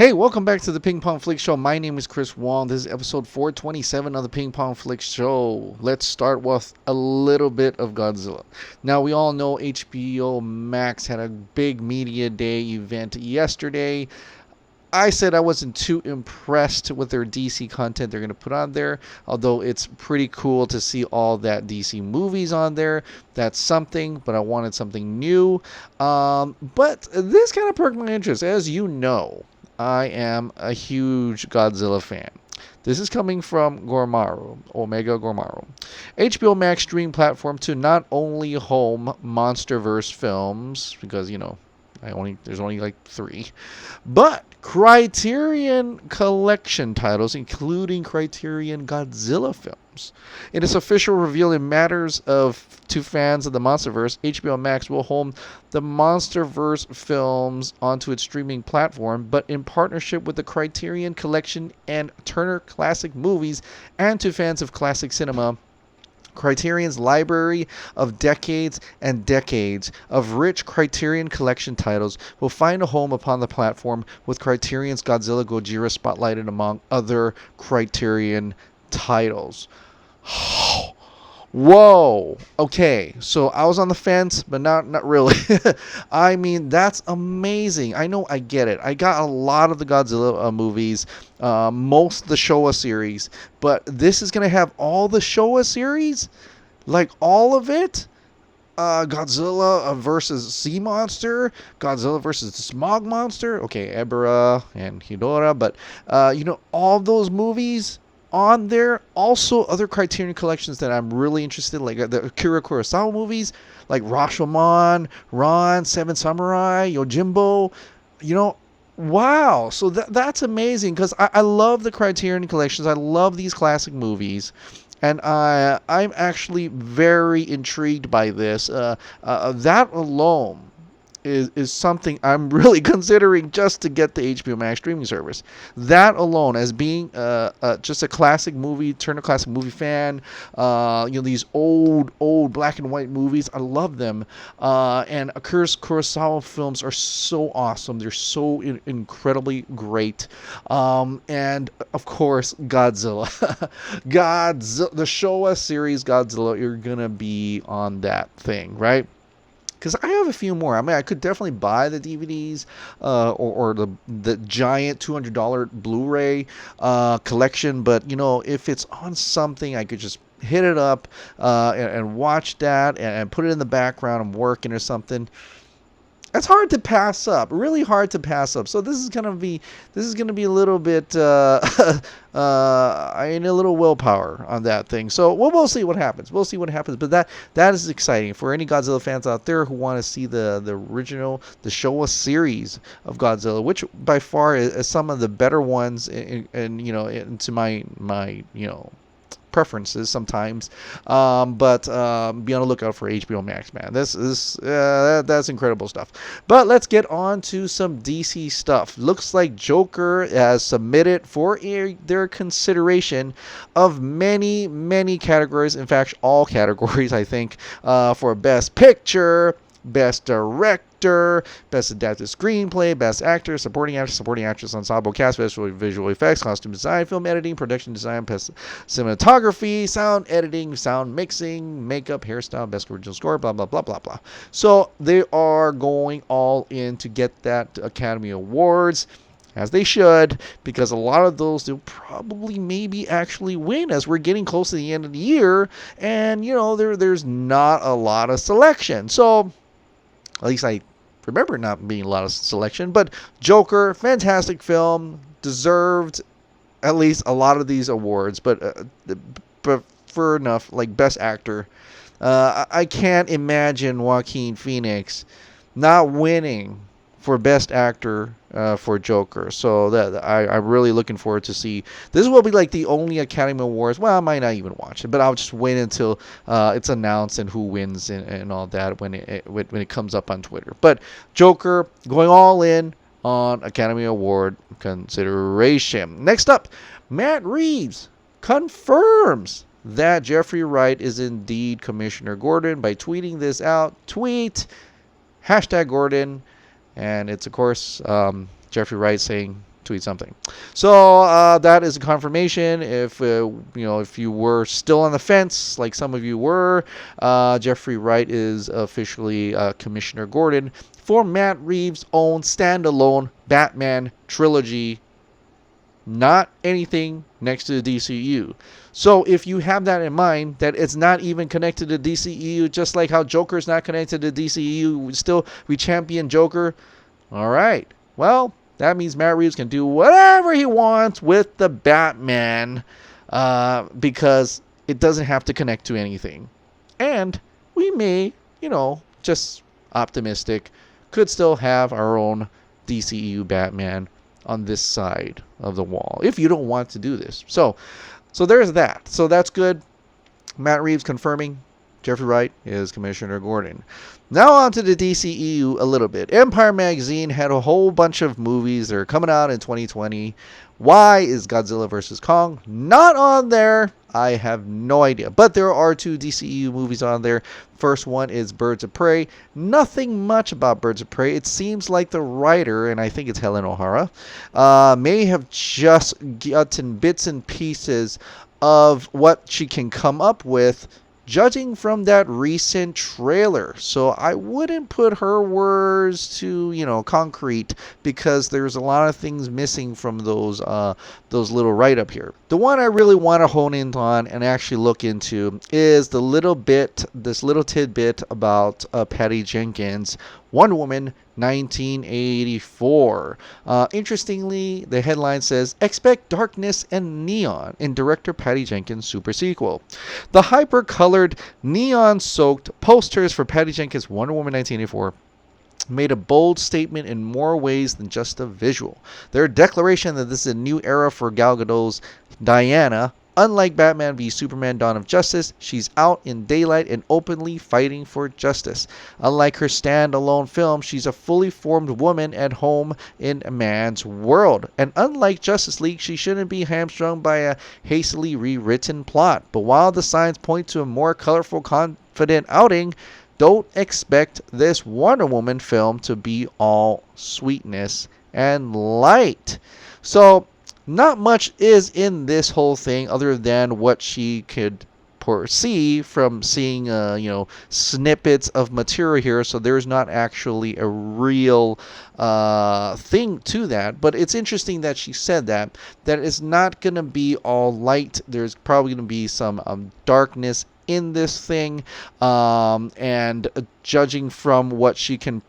Hey, welcome back to the Ping Pong Flix Show. My name is Chris Wong. This is episode 427 of the Ping Pong Flix Show. Let's start with a little bit of Godzilla. Now, we all know HBO Max had a big media day event yesterday. I said I wasn't too impressed with their DC content they're going to put on there, although it's pretty cool to see all that DC movies on there. That's something, but I wanted something new. But this kind of perked my interest. As you know, I am a huge Godzilla fan. This is coming from Gormaru, Omega Gormaru. HBO Max streaming platform to not only home Monsterverse films, because, there's only like 3, but Criterion Collection titles, including Criterion Godzilla films. In its official reveal in matters to fans of the Monsterverse, HBO Max will home the Monsterverse films onto its streaming platform, but in partnership with the Criterion Collection and Turner Classic Movies, and to fans of classic cinema, Criterion's library of decades and decades of rich Criterion Collection titles will find a home upon the platform, with Criterion's Godzilla Gojira spotlighted among other Criterion titles. Whoa. Okay, so I was on the fence, but not really. I mean, that's amazing. I know, I get it. I got a lot of the Godzilla movies, most of the Showa series, but this is going to have all the Showa series? Like all of it? Godzilla versus Sea Monster, Godzilla versus the Smog Monster, okay, Ebera and Hidora, but, all those movies on there. Also, other Criterion collections that I'm really interested in, like the Akira Kurosawa movies, like Rashomon, Ran, Seven Samurai, Yojimbo. Wow. So that's amazing, because I love the Criterion collections. I love these classic movies. And I'm actually very intrigued by this. That alone is something I'm really considering just to get the HBO Max streaming service. That alone, as being just a classic movie, Turner Classic Movie fan, these old black and white movies, I love them. And Akira Kurosawa films are so awesome. They're so incredibly great. And of course, Godzilla. Godzilla, the Showa series Godzilla, you're gonna be on that thing, right? Because I have a few more. I mean, I could definitely buy the DVDs or the giant $200 Blu-ray collection. But, if it's on something, I could just hit it up and watch that and put it in the background. I'm working or something. That's hard to pass up. Really hard to pass up. So this is gonna be a little bit I need a little willpower on that thing. So we'll see what happens. But that is exciting for any Godzilla fans out there who want to see the original, the Showa series of Godzilla, which by far is some of the better ones into my preferences sometimes, but be on the lookout for HBO Max, man. That's incredible stuff. But let's get on to some DC stuff. Looks like Joker has submitted for their consideration of many categories. In fact, all categories, I think, for Best Picture, Best Director, Best Adapted Screenplay, Best Actor, Supporting Actress, Ensemble Cast, Best Visual Effects, Costume Design, Film Editing, Production Design, Best Cinematography, Sound Editing, Sound Mixing, Makeup, Hairstyle, Best Original Score, blah, blah, blah, blah, blah. So they are going all in to get that Academy Awards, as they should, because a lot of those they'll probably maybe actually win as we're getting close to the end of the year, and there's not a lot of selection. So at least I remember not being a lot of selection. But Joker, fantastic film, deserved at least a lot of these awards. But for enough, like Best Actor, I can't imagine Joaquin Phoenix not winning for Best Actor for Joker. So I'm really looking forward to see. This will be like the only Academy Awards. Well, I might not even watch it, but I'll just wait until it's announced and who wins and all that when it comes up on Twitter. But Joker going all in on Academy Award consideration. Next up, Matt Reeves confirms that Jeffrey Wright is indeed Commissioner Gordon by tweeting this out. Tweet #Gordon. And it's, of course, Jeffrey Wright saying tweet something. So that is a confirmation. If if you were still on the fence, like some of you were, Jeffrey Wright is officially Commissioner Gordon for Matt Reeves' own standalone Batman trilogy. Not anything next to the DCEU. So if you have that in mind, that it's not even connected to DCEU, just like how Joker's not connected to DCEU, we champion Joker. All right. Well, that means Matt Reeves can do whatever he wants with the Batman because it doesn't have to connect to anything. And we may, just optimistic, could still have our own DCEU Batman on this side of the wall if you don't want to do this. So there's that. So that's good. Matt Reeves confirming Jeffrey Wright is Commissioner Gordon. Now on to the DCEU a little bit. Empire Magazine had a whole bunch of movies that are coming out in 2020. Why is Godzilla vs. Kong not on there? I have no idea. But there are 2 DCEU movies on there. First one is Birds of Prey. Nothing much about Birds of Prey. It seems like the writer, and I think it's Helen O'Hara, may have just gotten bits and pieces of what she can come up with judging from that recent trailer. So I wouldn't put her words to, concrete because there's a lot of things missing from those little write-up here. The one I really want to hone in on and actually look into is this little tidbit about Patty Jenkins' Wonder Woman 1984. Interestingly, the headline says, "Expect darkness and neon in director Patty Jenkins' super sequel." The hyper-colored, neon-soaked posters for Patty Jenkins' Wonder Woman 1984 made a bold statement in more ways than just a visual. Their declaration that this is a new era for Gal Gadot's Diana. Unlike Batman v Superman Dawn of Justice, she's out in daylight and openly fighting for justice. Unlike her standalone film, she's a fully formed woman at home in a man's world. And unlike Justice League, she shouldn't be hamstrung by a hastily rewritten plot. But while the signs point to a more colorful, confident outing, don't expect this Wonder Woman film to be all sweetness and light. So, not much is in this whole thing other than what she could foresee from seeing, snippets of material here. So there's not actually a real thing to that. But it's interesting that she said that it's not going to be all light. There's probably going to be some darkness in this thing, and judging from what she can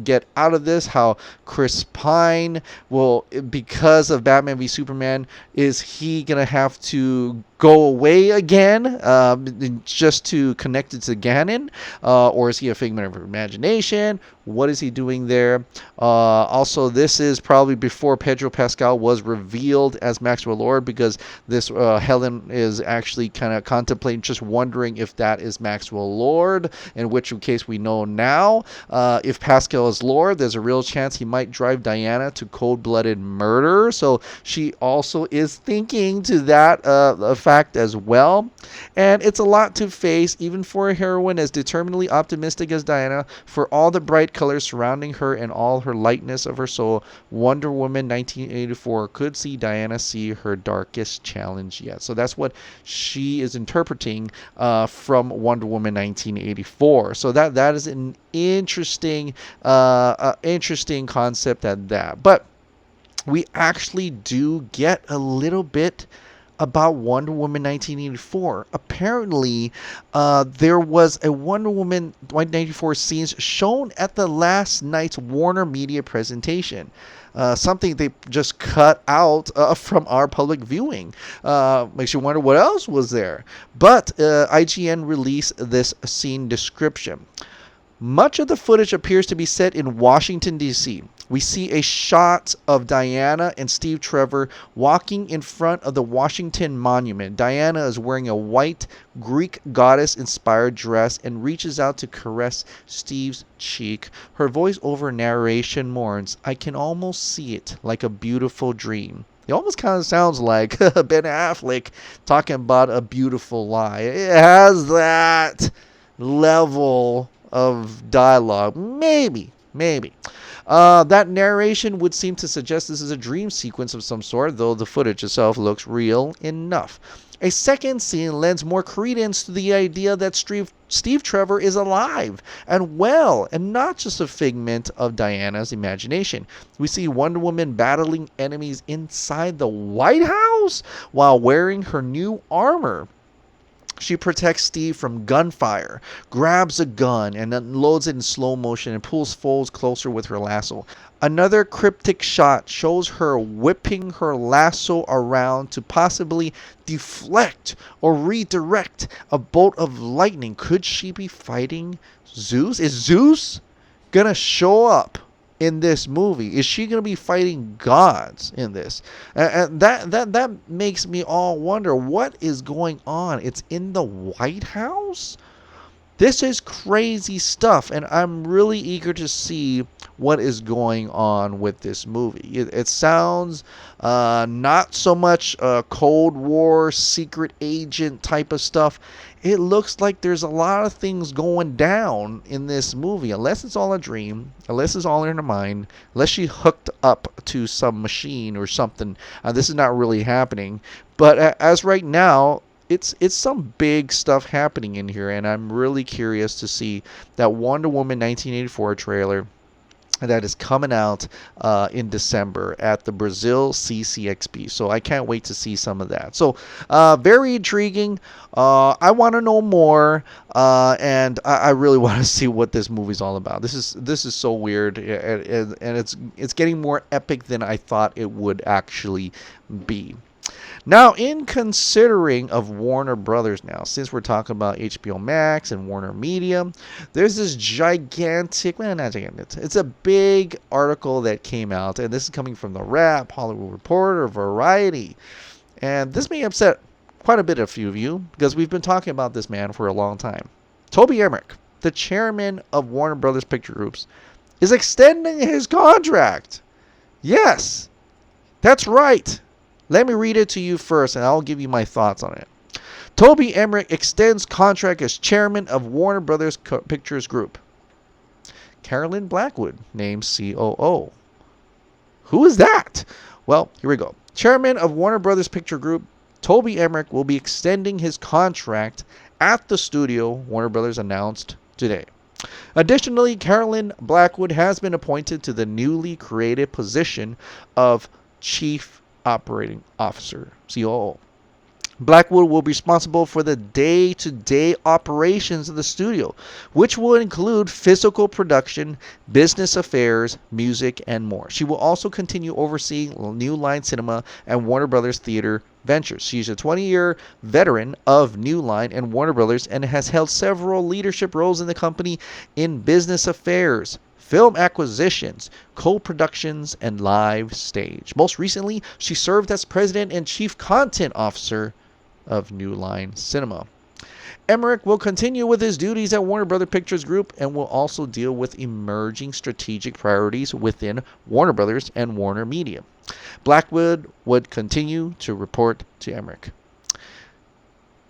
get out of this, how Chris Pine will, because of Batman v Superman, is he gonna have to go away again just to connect it to Ganon, or is he a figment of her imagination? What is he doing there? Also, this is probably before Pedro Pascal was revealed as Maxwell Lord, because this Helen is actually kind of contemplating, just wondering if that is Maxwell Lord, in which case we know now. If Pascal is Lord, there's a real chance he might drive Diana to cold-blooded murder. So she also is thinking to that fact as well. And it's a lot to face, even for a heroine as determinedly optimistic as Diana, for all the bright colors surrounding her and all her lightness of her soul. Wonder Woman 1984 could see Diana see her darkest challenge yet. So that's what she is interpreting from Wonder Woman 1984. So that is an interesting concept at that. But we actually do get a little bit about Wonder Woman 1984. Apparently, there was a Wonder Woman 1984 scenes shown at the last night's WarnerMedia presentation. Something they just cut out from our public viewing. Makes you wonder what else was there. But IGN released this scene description. Much of the footage appears to be set in Washington, D.C. We see a shot of Diana and Steve Trevor walking in front of the Washington Monument. Diana is wearing a white Greek goddess-inspired dress and reaches out to caress Steve's cheek. Her voice-over narration mourns, "I can almost see it like a beautiful dream." It almost kind of sounds like Ben Affleck talking about a beautiful lie. It has that level of dialogue. Maybe. That narration would seem to suggest this is a dream sequence of some sort, though the footage itself looks real enough. A second scene lends more credence to the idea that Steve Trevor is alive and well, and not just a figment of Diana's imagination. We see Wonder Woman battling enemies inside the White House while wearing her new armor. She protects Steve from gunfire, grabs a gun and unloads it in slow motion and pulls foes closer with her lasso. Another cryptic shot shows her whipping her lasso around to possibly deflect or redirect a bolt of lightning. Could she be fighting Zeus? Is Zeus gonna show up in this movie? Is she going to be fighting gods in this? And that makes me all wonder what is going on. It's in the White House? This is crazy stuff, and I'm really eager to see what is going on with this movie. It sounds not so much Cold War, secret agent type of stuff. It looks like there's a lot of things going down in this movie, unless it's all a dream, unless it's all in her mind, unless she hooked up to some machine or something. This is not really happening. But as right now, it's some big stuff happening in here, and I'm really curious to see that Wonder Woman 1984 trailer that is coming out in December at the Brazil CCXP. So I can't wait to see some of that. So very intriguing. I want to know more, and I really want to see what this movie's all about. This is so weird, and it's getting more epic than I thought it would actually be. Now, in considering of Warner Brothers now, since we're talking about HBO Max and WarnerMedia, there's this gigantic, well, not gigantic, it's a big article that came out, and this is coming from The Wrap, Hollywood Reporter, Variety. And this may upset quite a bit of few of you, because we've been talking about this man for a long time. Toby Emmerich, the chairman of Warner Brothers Picture Groups, is extending his contract. Yes, that's right. Let me read it to you first, and I'll give you my thoughts on it. Toby Emmerich extends contract as chairman of Warner Bros. Pictures Group. Carolyn Blackwood named COO. Who is that? Well, here we go. Chairman of Warner Bros. Picture Group, Toby Emmerich will be extending his contract at the studio, Warner Bros. Announced today. Additionally, Carolyn Blackwood has been appointed to the newly created position of Chief Operating Officer, COO. Blackwood will be responsible for the day-to-day operations of the studio, which will include physical production, business affairs, music, and more. She will also continue overseeing New Line Cinema and Warner Brothers Theater ventures. She's a 20-year veteran of New Line and Warner Brothers and has held several leadership roles in the company in business affairs, film acquisitions, co-productions, and live stage. Most recently, she served as president and chief content officer of New Line Cinema. Emmerich will continue with his duties at Warner Bros. Pictures Group and will also deal with emerging strategic priorities within Warner Bros. And WarnerMedia. Blackwood would continue to report to Emmerich.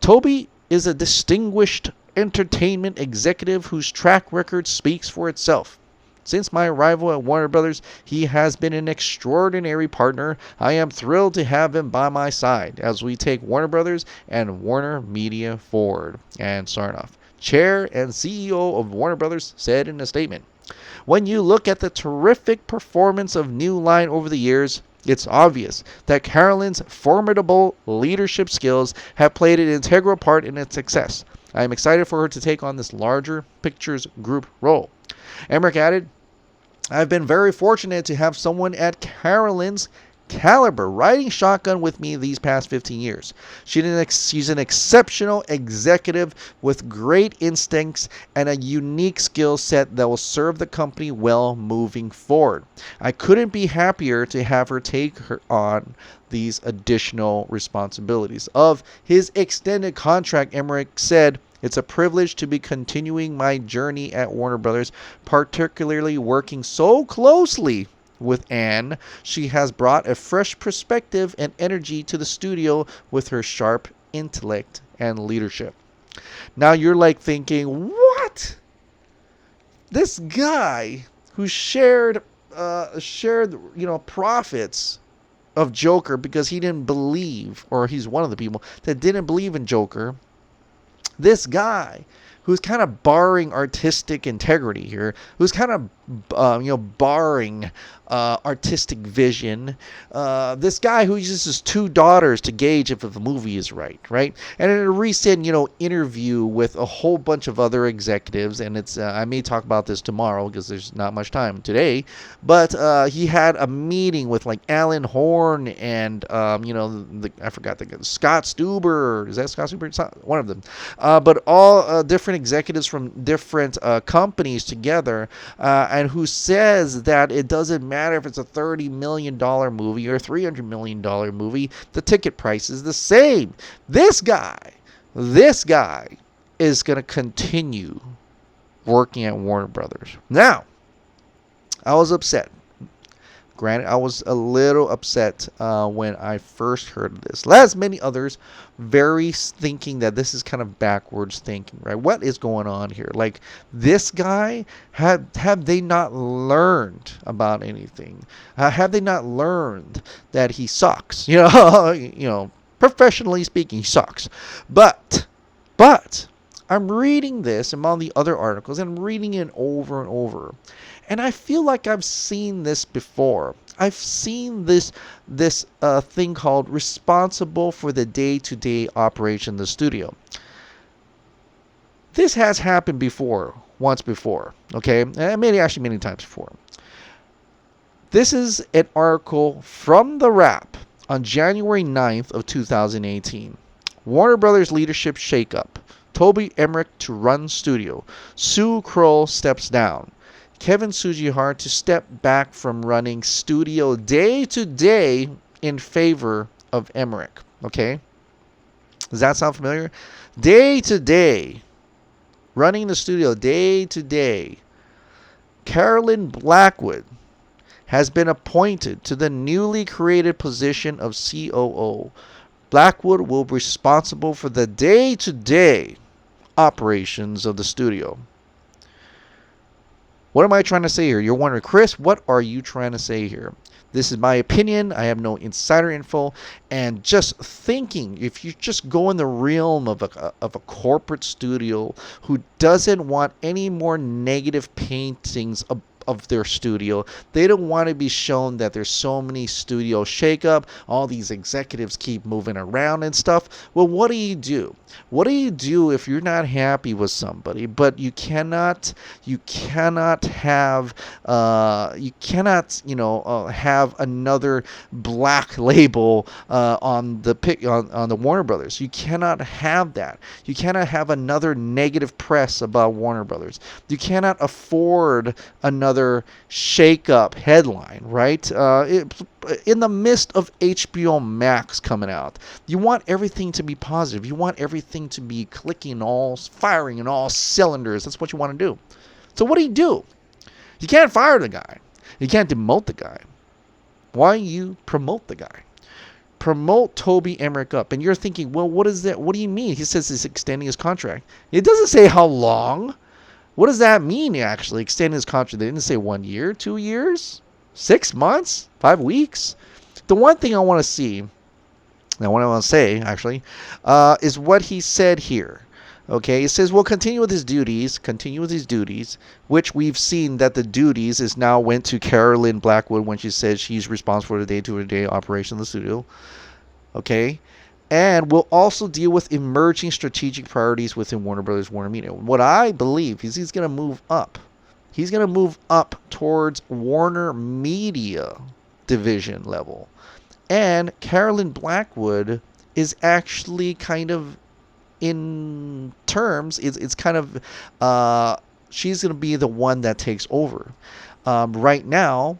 Toby is a distinguished entertainment executive whose track record speaks for itself. Since my arrival at Warner Brothers, he has been an extraordinary partner. I am thrilled to have him by my side as we take Warner Brothers and WarnerMedia forward. And Sarnoff, chair and CEO of Warner Brothers, said in a statement, "When you look at the terrific performance of New Line over the years, it's obvious that Carolyn's formidable leadership skills have played an integral part in its success. I am excited for her to take on this larger Pictures Group role." Emmerich added, "I've been very fortunate to have someone at Carolyn's caliber riding shotgun with me these past 15 years. She's an exceptional executive with great instincts and a unique skill set that will serve the company well moving forward. I couldn't be happier to have her take on these additional responsibilities." Of his extended contract, Emmerich said, "It's a privilege to be continuing my journey at Warner Brothers, particularly working so closely with Anne. She has brought a fresh perspective and energy to the studio with her sharp intellect and leadership." Now you're like thinking, what? This guy who shared shared, profits of Joker because he didn't believe, or he's one of the people that didn't believe in Joker. This guy who's kind of barring artistic integrity here, who's kind of barring artistic vision. This guy who uses his two daughters to gauge if the movie is right? And in a recent, interview with a whole bunch of other executives, and it's I may talk about this tomorrow because there's not much time today, but he had a meeting with like Alan Horn and I forgot the Scott Stuber. Is that Scott Stuber? It's not one of them. But all different executives from different companies together, and who says that it doesn't matter if it's a $30 million movie or a $300 million movie, the ticket price is the same. This guy is going to continue working at Warner Brothers. Now, I was upset. Granted, I was a little upset when I first heard of this. As many others, very thinking that this is kind of backwards thinking, right? What is going on here? Like, this guy, have they not learned about anything? Have they not learned that he sucks? Professionally speaking, he sucks. But I'm reading this and all the other articles, and I'm reading it over and over. And I feel like I've seen this before. I've seen this thing called responsible for the day-to-day operation of the studio. This has happened once before, okay? And many times before. This is an article from The Wrap on January 9th of 2018. Warner Brothers leadership shakeup. Toby Emmerich to run studio. Sue Kroll steps down. Kevin Sujihara to step back from running studio day to day in favor of Emmerich. Okay? Does that sound familiar? Day to day. Running the studio day to day. Carolyn Blackwood has been appointed to the newly created position of COO. Blackwood will be responsible for the day to day operations of the studio. What am I trying to say here? You're wondering, Chris, what are you trying to say here? This is my opinion. I have no insider info. And just thinking, if you just go in the realm of a corporate studio who doesn't want any more negative paintings of their studio, they don't want to be shown that there's so many studio shakeup, all these executives keep moving around and stuff. Well, what do you do? What do you do if you're not happy with somebody, but you cannot have have another black label on the Warner Brothers? You cannot have that. You cannot have another negative press about Warner Brothers. You cannot afford another shake-up headline, right? In the midst of HBO Max coming out, you want everything to be positive. You want everything to be firing in all cylinders. That's what you want to do. So what do? You can't fire the guy. You can't demote the guy. Why you promote the guy? Promote Toby Emmerich up. And you're thinking, well, what is that? What do you mean? He says he's extending his contract. It doesn't say how long. What does that mean, actually, extending his contract? They didn't say 1 year, 2 years, 6 months, 5 weeks. The one thing I want to see, and what I want to say, actually, is what he said here. Okay, he says, we'll continue with his duties, which we've seen that the duties is now went to Carolyn Blackwood when she says she's responsible for the day-to-day operation of the studio. Okay, and we'll also deal with emerging strategic priorities within Warner Bros. WarnerMedia. What I believe is he's going to move up. He's going to move up towards WarnerMedia division level. And Carolyn Blackwood is actually kind of, in terms, it's kind of, she's going to be the one that takes over. Right now,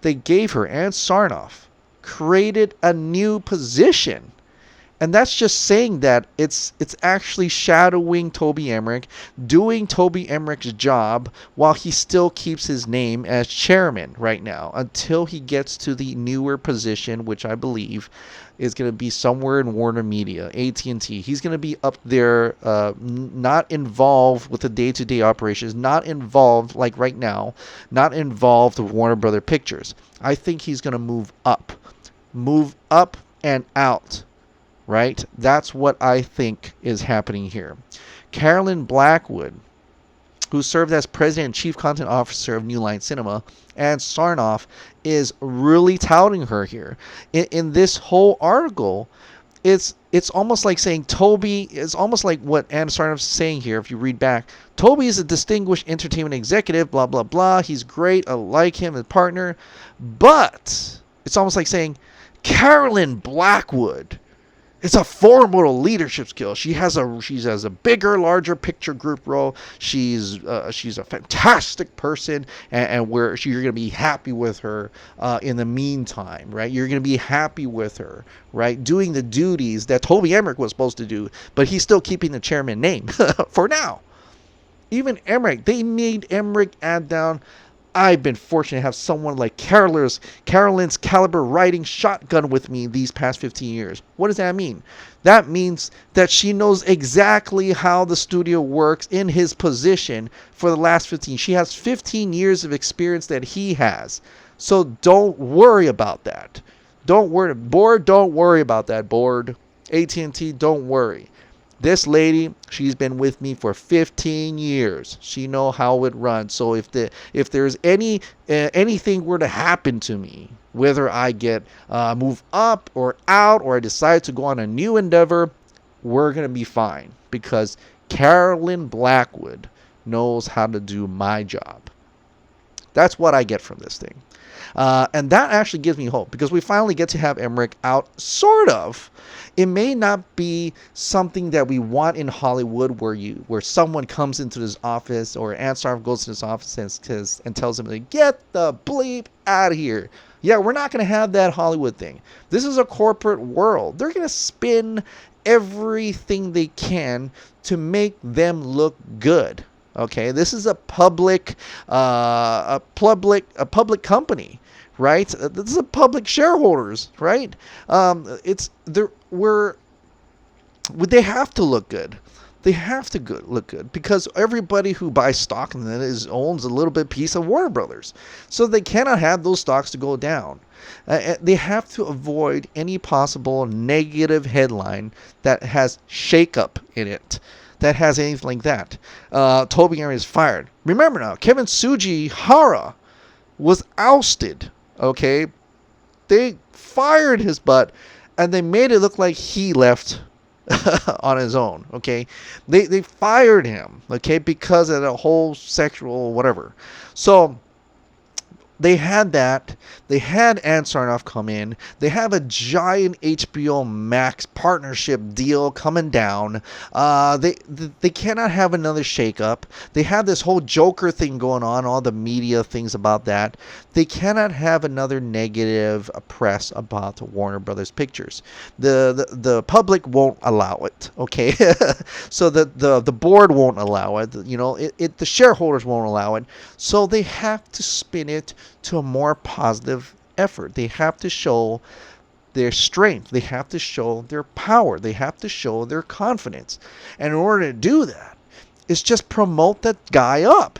they gave her, and Sarnoff created a new position And that's just saying that it's actually shadowing Toby Emmerich, doing Toby Emmerich's job while he still keeps his name as chairman right now until he gets to the newer position, which I believe is going to be somewhere in Warner Media, AT&T. He's going to be up there, not involved with the day-to-day operations, not involved, like right now, not involved with Warner Brother Pictures. I think he's going to move up and out. Right? That's what I think is happening here. Carolyn Blackwood, who served as president and chief content officer of New Line Cinema, and Sarnoff, is really touting her here. In this whole article, it's almost like saying Toby, it's almost like what Ann Sarnoff is saying here, if you read back. Toby is a distinguished entertainment executive, blah, blah, blah. He's great. I like him as partner. But it's almost like saying Carolyn Blackwood, it's a formidable leadership skill. She has a bigger, larger picture group role. She's a fantastic person, and you're gonna be happy with her in the meantime, right? You're gonna be happy with her, right? Doing the duties that Toby Emmerich was supposed to do, but he's still keeping the chairman name for now. Even Emmerich, they made Emmerich add down. I've been fortunate to have someone like Carolyn's caliber riding shotgun with me these past 15 years. What does that mean? That means that she knows exactly how the studio works in his position for the last 15. She has 15 years of experience that he has. So don't worry about that. Don't worry. Board, don't worry about that, board. AT&T, don't worry. This lady, she's been with me for 15 years. She know how it runs. So if there's anything were to happen to me, whether I get moved up or out, or I decide to go on a new endeavor, we're gonna be fine because Carolyn Blackwood knows how to do my job. That's what I get from this thing. And that actually gives me hope because we finally get to have Emmerich out, sort of. It may not be something that we want in Hollywood where someone comes into his office or Ansarov goes to his office and tells him to get the bleep out of here. Yeah, we're not going to have that Hollywood thing. This is a corporate world. They're going to spin everything they can to make them look good. Okay, this is a public company, right? This is a public shareholders, right? They have to look good. They have to look good because everybody who buys stock in it owns a little bit piece of Warner Brothers, so they cannot have those stocks to go down. They have to avoid any possible negative headline that has shakeup in it. That has anything like that. Toby Emmerich is fired. Remember now, Kevin Sugihara was ousted. Okay, they fired his butt, and they made it look like he left on his own. Okay, they fired him. Okay, because of the whole sexual whatever. So they had that. They had Ann Sarnoff come in. They have a giant HBO Max partnership deal coming down. They cannot have another shakeup. They have this whole Joker thing going on, all the media things about that. They cannot have another negative press about Warner Brothers Pictures. The public won't allow it. Okay, so the board won't allow it. You know, the shareholders won't allow it. So they have to spin it to a more positive effort. They have to show their strength. They have to show their power. They have to show their confidence. And in order to do that, it's just promote that guy up.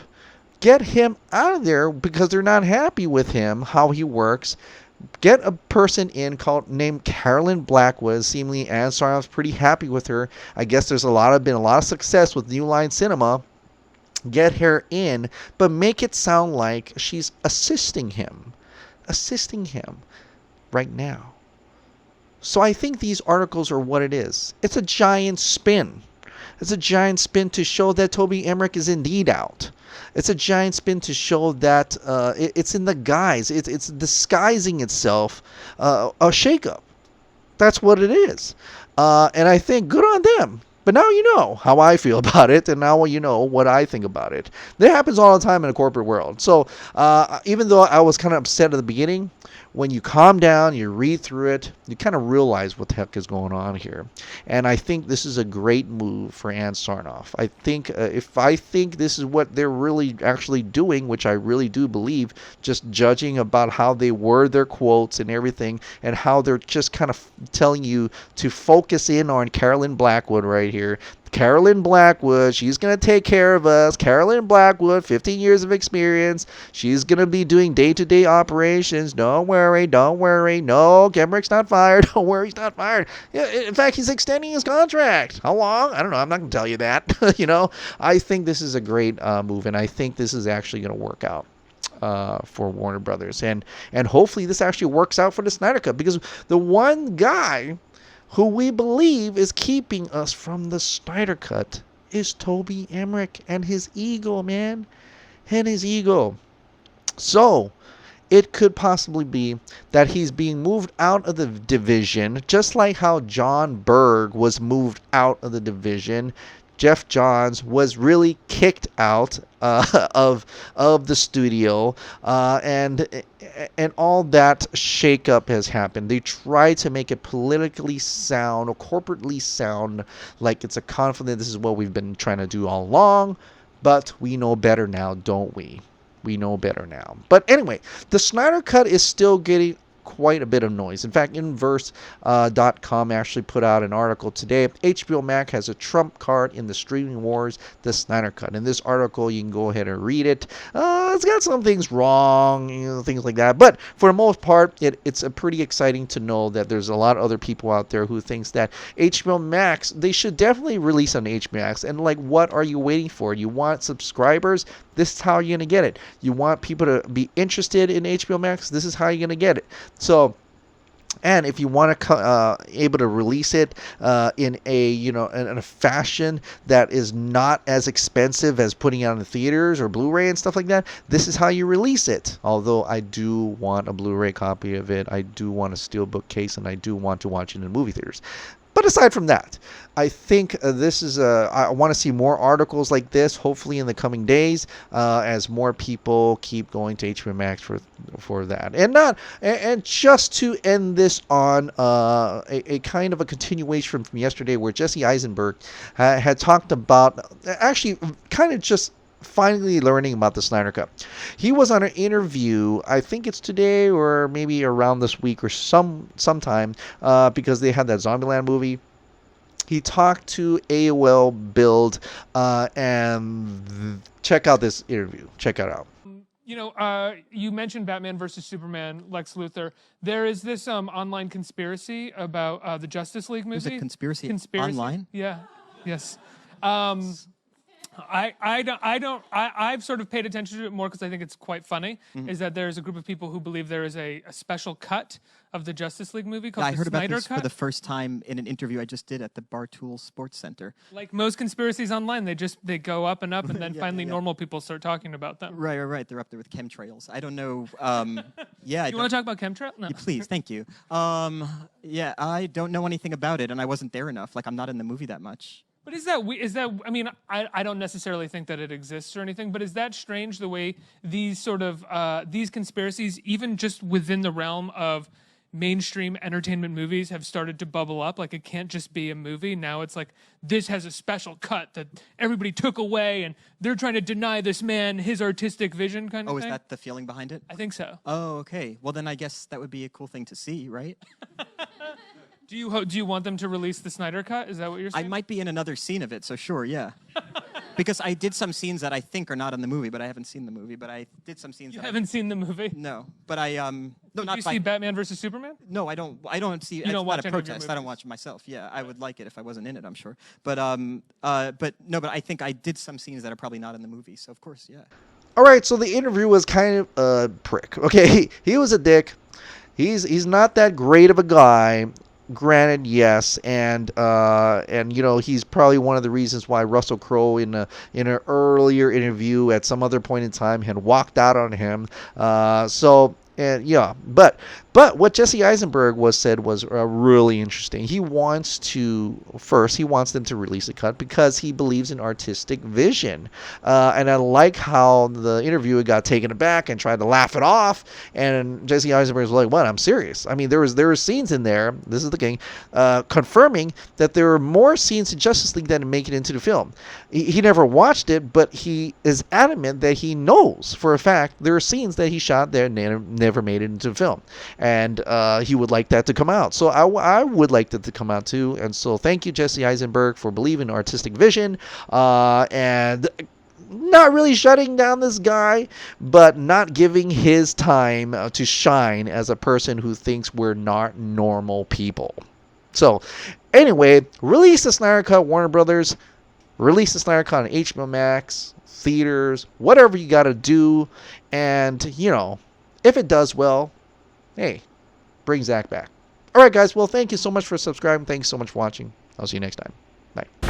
Get him out of there because they're not happy with him, how he works. Get a person in named Carolyn Blackwood. Seemingly Ann Sarnoff's pretty happy with her. I guess there's been a lot of success with New Line Cinema. Get her in, but make it sound like she's assisting him right now. So I think these articles are what it is. It's a giant spin. It's a giant spin to show that Toby Emmerich is indeed out. It's a giant spin to show that it's in the guise. It's disguising itself a shakeup. That's what it is. And I think good on them. But now you know how I feel about it, and now you know what I think about it. That happens all the time in the corporate world. So even though I was kind of upset at the beginning, when you calm down, you read through it, you kind of realize what the heck is going on here. And I think this is a great move for Ann Sarnoff. I think if I think this is what they're really actually doing, which I really do believe, just judging about how they word their quotes and everything, and how they're just kind of telling you to focus in on Carolyn Blackwood right here. Carolyn Blackwood, she's going to take care of us. Carolyn Blackwood, 15 years of experience. She's going to be doing day-to-day operations. Don't worry, don't worry. No, Emmerich's not fired. Don't worry, he's not fired. Yeah, in fact, he's extending his contract. How long? I don't know. I'm not going to tell you that. I think this is a great move, and I think this is actually going to work out for Warner Brothers. And hopefully this actually works out for the Snyder Cut, because the one guy who we believe is keeping us from the Snyder Cut is Toby Emmerich and his ego, man. And his ego. So, it could possibly be that he's being moved out of the division, just like how John Berg was moved out of the division. Jeff Johns was really kicked out of the studio, and all that shakeup has happened. They try to make it politically sound or corporately sound like it's a conflict. This is what we've been trying to do all along, but we know better now, don't we? We know better now. But anyway, the Snyder Cut is still getting quite a bit of noise. In fact, Inverse.com actually put out an article today. HBO Max has a trump card in the streaming wars, the Snyder Cut. In this article, you can go ahead and read it. It's got some things wrong, things like that. But for the most part, it's a pretty exciting to know that there's a lot of other people out there who thinks that HBO Max, they should definitely release on HBO Max. And like, what are you waiting for? You want subscribers? This is how you're going to get it. You want people to be interested in HBO Max? This is how you're going to get it. So, and if you want to able to release it in a fashion that is not as expensive as putting it on the theaters or Blu-ray and stuff like that, this is how you release it. Although I do want a Blu-ray copy of it, I do want a steelbook case, and I do want to watch it in the movie theaters. But aside from that, I think this is I want to see more articles like this, hopefully in the coming days, as more people keep going to HBO Max for that. And just to end this on a kind of a continuation from yesterday, where Jesse Eisenberg had talked about actually kind of just finally learning about the Snyder Cut. He was on an interview, I think it's today or maybe around this week or sometime, because they had that Zombieland movie. He talked to AOL Build, and check out this interview. Check it out. You mentioned Batman versus Superman, Lex Luthor. There is this online conspiracy about the Justice League movie. There's a conspiracy online? Yeah. Yes. I've sort of paid attention to it more because I think it's quite funny. Is that there's a group of people who believe there is a special cut of the Justice League movie called I the heard Snyder about this Cut. for the first time in an interview I just did at the Bartool Sports Center. Like most conspiracies online, they go up and up, and then finally normal people start talking about them. Right. They're up there with chemtrails. I don't know. You want to talk about chemtrail? No. Yeah, please, thank you. I don't know anything about it, and I wasn't there enough. Like, I'm not in the movie that much. But is that, I mean, I don't necessarily think that it exists or anything, but is that strange the way these sort of, these conspiracies, even just within the realm of mainstream entertainment movies, have started to bubble up? Like, it can't just be a movie. Now it's like, this has a special cut that everybody took away, and they're trying to deny this man his artistic vision kind of thing. Oh, is that the feeling behind it? I think so. Oh, okay. Well, then I guess that would be a cool thing to see, right? Do you want them to release the Snyder Cut? Is that what you're saying? I might be in another scene of it, so sure, yeah. Because I did some scenes that I think are not in the movie, but I haven't seen the movie. But I did some scenes. You haven't seen the movie? No, but I no, not. You see Batman versus Superman? No, I don't. I don't see. You don't watch not a protest. I don't watch it myself. Yeah, I would like it if I wasn't in it. I'm sure. But no. But I think I did some scenes that are probably not in the movie. So of course, yeah. All right. So the interview was kind of a prick. Okay, he was a dick. He's not that great of a guy. Granted, yes, and he's probably one of the reasons why Russell Crowe in an earlier interview at some other point in time had walked out on him. So And yeah, but what Jesse Eisenberg said was really interesting. He wants them to release a cut because he believes in artistic vision. And I like how the interviewer got taken aback and tried to laugh it off. And Jesse Eisenberg was like, "What? I'm serious. I mean, there were scenes in there. This is the thing, confirming that there were more scenes in Justice League that make it into the film. He never watched it, but he is adamant that he knows for a fact there are scenes that he shot there and never made it into film, and he would like that to come out. So I would like that to come out too. And so thank you, Jesse Eisenberg, for believing in artistic vision and not really shutting down this guy, but not giving his time to shine as a person who thinks we're not normal people. So anyway, release the Snyder Cut, Warner Brothers. Release the Snyder Cut on HBO Max, theaters, whatever you got to do. And, if it does well, hey, bring Zach back. All right, guys. Well, thank you so much for subscribing. Thanks so much for watching. I'll see you next time. Bye.